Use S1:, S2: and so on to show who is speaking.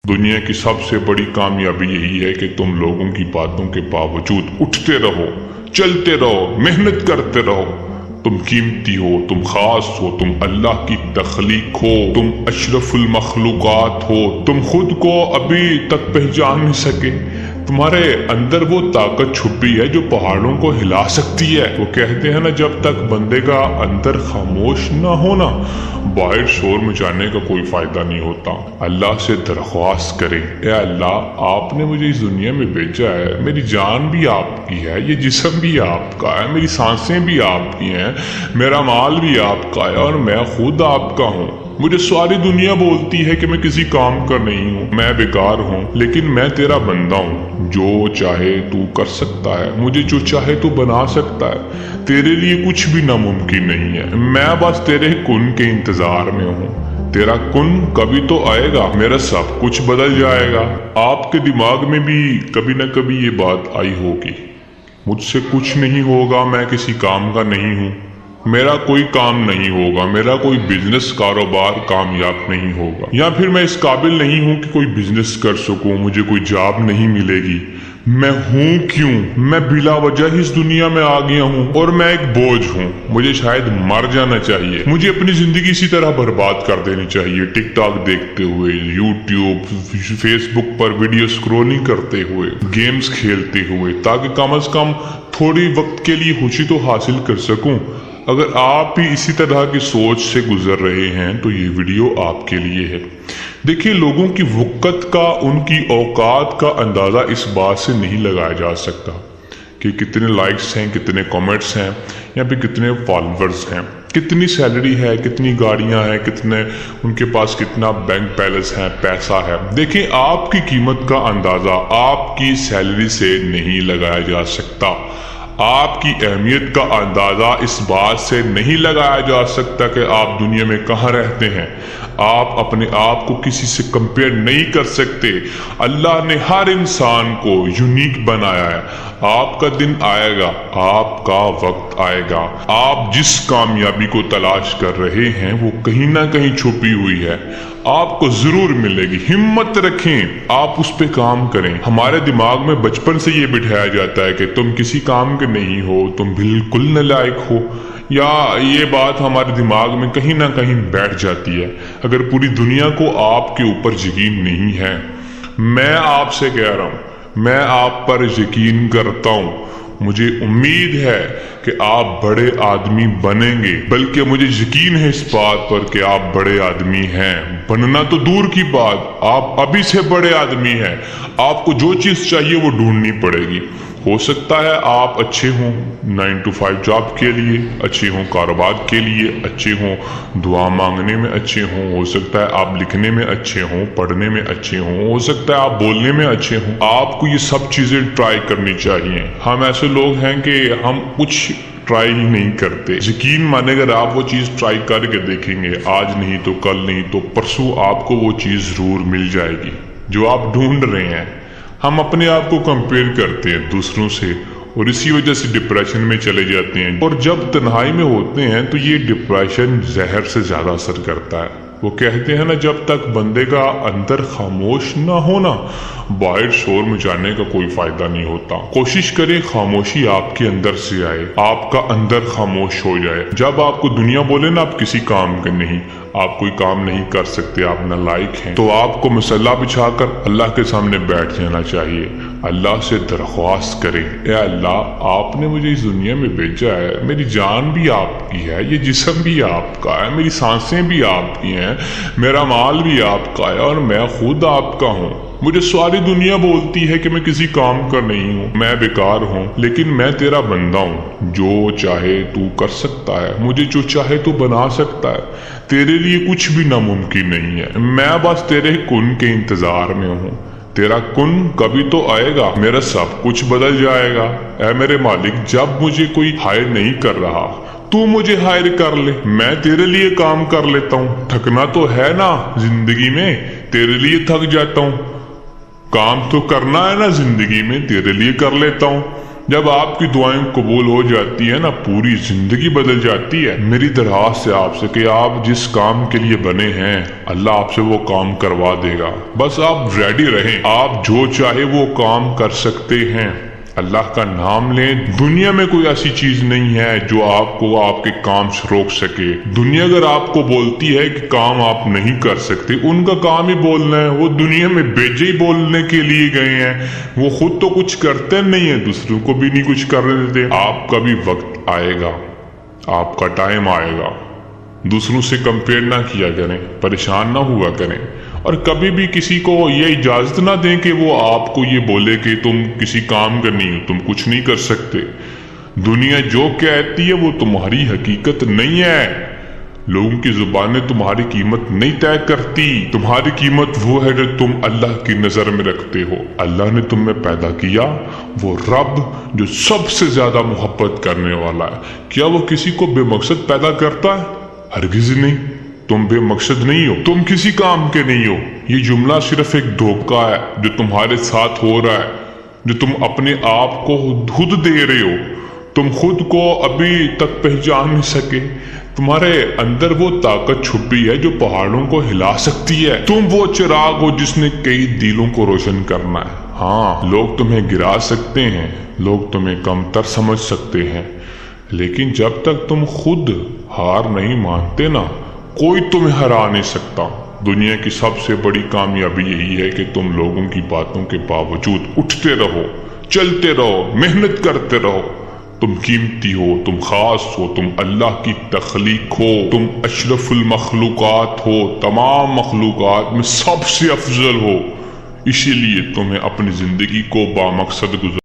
S1: दुनिया की सबसे बड़ी कामयाबी यही है कि तुम लोगों की बातों के बावजूद उठते रहो, चलते रहो, मेहनत करते रहो। तुम कीमती हो, तुम खास हो, तुम अल्लाह की तख्लीक हो, तुम अशरफुल मखलूकात हो। तुम खुद को अभी तक पहचान नहीं सके। तुम्हारे अंदर वो ताकत छुपी है जो पहाड़ों को हिला सकती है। वो कहते हैं ना, जब तक बंदे का अंदर खामोश ना होना, बाहर शोर मचाने का कोई फायदा नहीं होता। अल्लाह से दरख्वास्त करें, ए अल्लाह, आपने मुझे इस दुनिया में भेजा है, मेरी जान भी आपकी है, ये जिस्म भी आपका है, मेरी सांसें भी आपकी हैं, मेरा माल भी आपका है और मैं खुद आपका हूँ। मुझे सारी दुनिया बोलती है कि मैं किसी काम का नहीं हूँ, मैं बेकार हूँ, लेकिन मैं तेरा बंदा हूँ। जो चाहे तू कर सकता है, मुझे जो चाहे तू बना सकता है। तेरे लिए कुछ भी नामुमकिन नहीं है। मैं बस तेरे कुन के इंतजार में हूँ। तेरा कुन कभी तो आएगा, मेरा सब कुछ बदल जाएगा। आपके दिमाग में भी कभी न कभी ये बात आई होगी, मुझसे कुछ नहीं होगा, मैं किसी काम का नहीं हूँ, मेरा कोई काम नहीं होगा, मेरा कोई बिजनेस कारोबार कामयाब नहीं होगा, या फिर मैं इस काबिल नहीं हूँ कि कोई बिजनेस कर सकूं, मुझे कोई जॉब नहीं मिलेगी। मैं हूँ क्यों? मैं बिला वजह ही इस दुनिया में आ गया हूँ और मैं एक बोझ हूँ। मुझे शायद मर जाना चाहिए, मुझे अपनी जिंदगी इसी तरह बर्बाद कर देनी चाहिए, टिकटॉक देखते हुए, यूट्यूब, फेसबुक पर वीडियो स्क्रॉलिंग करते हुए, गेम्स खेलते हुए, ताकि कम से कम थोड़ी वक्त के लिए खुशी तो हासिल कर सकूं। अगर आप भी इसी तरह की सोच से गुजर रहे हैं तो ये वीडियो आपके लिए है। देखिए, लोगों की वक़्त का, उनकी औकात का अंदाज़ा इस बात से नहीं लगाया जा सकता कि कितने लाइक्स हैं, कितने कमेंट्स हैं, या फिर कितने फॉलोअर्स हैं, कितनी सैलरी है, कितनी गाड़ियां हैं, कितने उनके पास, कितना बैंक बैलेंस है, पैसा है। देखिए, आपकी कीमत का अंदाज़ा आपकी सैलरी से नहीं लगाया जा सकता। आपकी अहमियत का अंदाज़ा इस बात से नहीं लगाया जा सकता कि आप दुनिया में कहाँ रहते हैं। आप अपने आप को किसी से कंपेयर नहीं कर सकते। अल्लाह ने हर इंसान को यूनिक बनाया है। आपका दिन आएगा, आपका वक्त आएगा। आप जिस कामयाबी को तलाश कर रहे हैं वो कहीं ना कहीं छुपी हुई है, आपको जरूर मिलेगी। हिम्मत रखें, आप उस पे काम करें। हमारे दिमाग में बचपन से ये बिठाया जाता है कि तुम किसी काम के नहीं हो, तुम बिल्कुल नालायक हो, या ये बात हमारे दिमाग में कहीं ना कहीं बैठ जाती है। अगर पूरी दुनिया को आपके ऊपर यकीन नहीं है, मैं आपसे कह रहा हूँ, मैं आप पर यकीन करता हूँ। मुझे उम्मीद है कि आप बड़े आदमी बनेंगे, बल्कि मुझे यकीन है इस बात पर कि आप बड़े आदमी हैं। बनना तो दूर की बात, आप अभी से बड़े आदमी हैं। आपको जो चीज़ चाहिए वो ढूंढनी पड़ेगी। हो सकता है आप अच्छे हों 9 to 5 जॉब के लिए, अच्छे हों कारोबार के लिए, अच्छे हों दुआ मांगने में अच्छे हों, हो सकता है आप लिखने में अच्छे हों, पढ़ने में अच्छे हों, हो सकता है आप बोलने में अच्छे हों। आपको ये सब चीज़ें ट्राई करनी चाहिए। हम ऐसे लोग हैं कि हम कुछ ट्राई ही नहीं करते। यकीन माने, अगर आप वो चीज़ ट्राई करके देखेंगे, आज नहीं तो कल नहीं तो परसों आपको वो चीज़ जरूर मिल जाएगी जो आप ढूंढ रहे हैं। हम अपने आप को कंपेयर करते हैं दूसरों से और इसी वजह से डिप्रेशन में चले जाते हैं। और जब तन्हाई में होते हैं तो ये डिप्रेशन जहर से ज़्यादा असर करता है। वो कहते हैं ना, जब तक बंदे का अंदर खामोश ना होना, बाहर शोर मचाने का कोई फायदा नहीं होता। कोशिश करें खामोशी आपके अंदर से आए, आपका अंदर खामोश हो जाए। जब आपको दुनिया बोले ना आप किसी काम के नहीं, आप कोई काम नहीं कर सकते, आप नालायक हैं, तो आपको मसल्ला बिछाकर अल्लाह के सामने बैठ जाना चाहिए। अल्लाह से दरख्वास्त करें, ए अल्लाह, आपने मुझे इस दुनिया में भेजा है, मेरी जान भी आपकी है, ये जिस्म भी आपका है, मेरी सांसें भी आपकी हैं, मेरा माल भी आपका है और मैं खुद आपका हूँ। मुझे सारी दुनिया बोलती है कि मैं किसी काम का नहीं हूँ, मैं बेकार हूँ, लेकिन मैं तेरा बंदा हूँ। जो चाहे तू कर सकता है, मुझे जो चाहे तू बना सकता है। तेरे लिए कुछ भी नामुमकिन नहीं है। मैं बस तेरे कुन के इंतजार में हूँ। तेरा कुन कभी तो आएगा, मेरा सब कुछ बदल जाएगा। ऐ मेरे मालिक, जब मुझे कोई हायर नहीं कर रहा, तू मुझे हायर कर ले, मैं तेरे लिए काम कर लेता हूँ। थकना तो है ना जिंदगी में, तेरे लिए थक जाता हूँ। काम तो करना है ना जिंदगी में, तेरे लिए कर लेता हूँ। جب آپ کی دعائیں قبول ہو جاتی ہے نا، پوری زندگی بدل جاتی ہے۔ میری درخواست ہے آپ سے کہ آپ جس کام کے لیے بنے ہیں اللہ آپ سے وہ کام کروا دے گا، بس آپ ریڈی رہیں۔ آپ جو چاہے وہ کام کر سکتے ہیں، اللہ کا نام لیں۔ دنیا میں کوئی ایسی چیز نہیں ہے جو آپ کو آپ کے کام سے روک سکے۔ دنیا اگر آپ کو بولتی ہے کہ کام آپ نہیں کر سکتے، ان کا کام ہی بولنا ہے، وہ دنیا میں بھیجے ہی بولنے کے لیے گئے ہیں، وہ خود تو کچھ کرتے نہیں ہیں، دوسروں کو بھی نہیں کچھ کرنے دیتے۔ آپ کا بھی وقت آئے گا، آپ کا ٹائم آئے گا، دوسروں سے کمپیئر نہ کیا کریں، پریشان نہ ہوا کریں، اور کبھی بھی کسی کو یہ اجازت نہ دیں کہ وہ آپ کو یہ بولے کہ تم کسی کام کا نہیں ہو، تم کچھ نہیں کر سکتے۔ دنیا جو کہتی ہے وہ تمہاری حقیقت نہیں ہے۔ لوگوں کی زبانیں تمہاری قیمت نہیں طے کرتی۔ تمہاری قیمت وہ ہے جو تم اللہ کی نظر میں رکھتے ہو۔ اللہ نے تمہیں پیدا کیا، وہ رب جو سب سے زیادہ محبت کرنے والا ہے، کیا وہ کسی کو بے مقصد پیدا کرتا ہے؟ ہرگز نہیں۔ تم بے مقصد نہیں ہو، تم کسی کام کے نہیں ہو۔ یہ جملہ صرف ایک دھوکہ ہے جو تمہارے ساتھ ہو رہا ہے، جو تم اپنے آپ کو خود دے رہے ہو۔ تم خود کو ابھی تک پہچان نہیں سکے۔ تمہارے اندر وہ طاقت چھپی ہے جو پہاڑوں کو ہلا سکتی ہے۔ تم وہ چراغ ہو جس نے کئی دلوں کو روشن کرنا ہے۔ ہاں، لوگ تمہیں گرا سکتے ہیں، لوگ تمہیں کم تر سمجھ سکتے ہیں، لیکن جب تک تم خود ہار نہیں مانتے نا، کوئی تمہیں ہرا نہیں سکتا۔ دنیا کی سب سے بڑی کامیابی یہی ہے کہ تم لوگوں کی باتوں کے باوجود اٹھتے رہو، چلتے رہو، محنت کرتے رہو۔ تم قیمتی ہو، تم خاص ہو، تم اللہ کی تخلیق ہو، تم اشرف المخلوقات ہو، تمام مخلوقات میں سب سے افضل ہو۔ اسی لیے تمہیں اپنی زندگی کو بامقصد گزار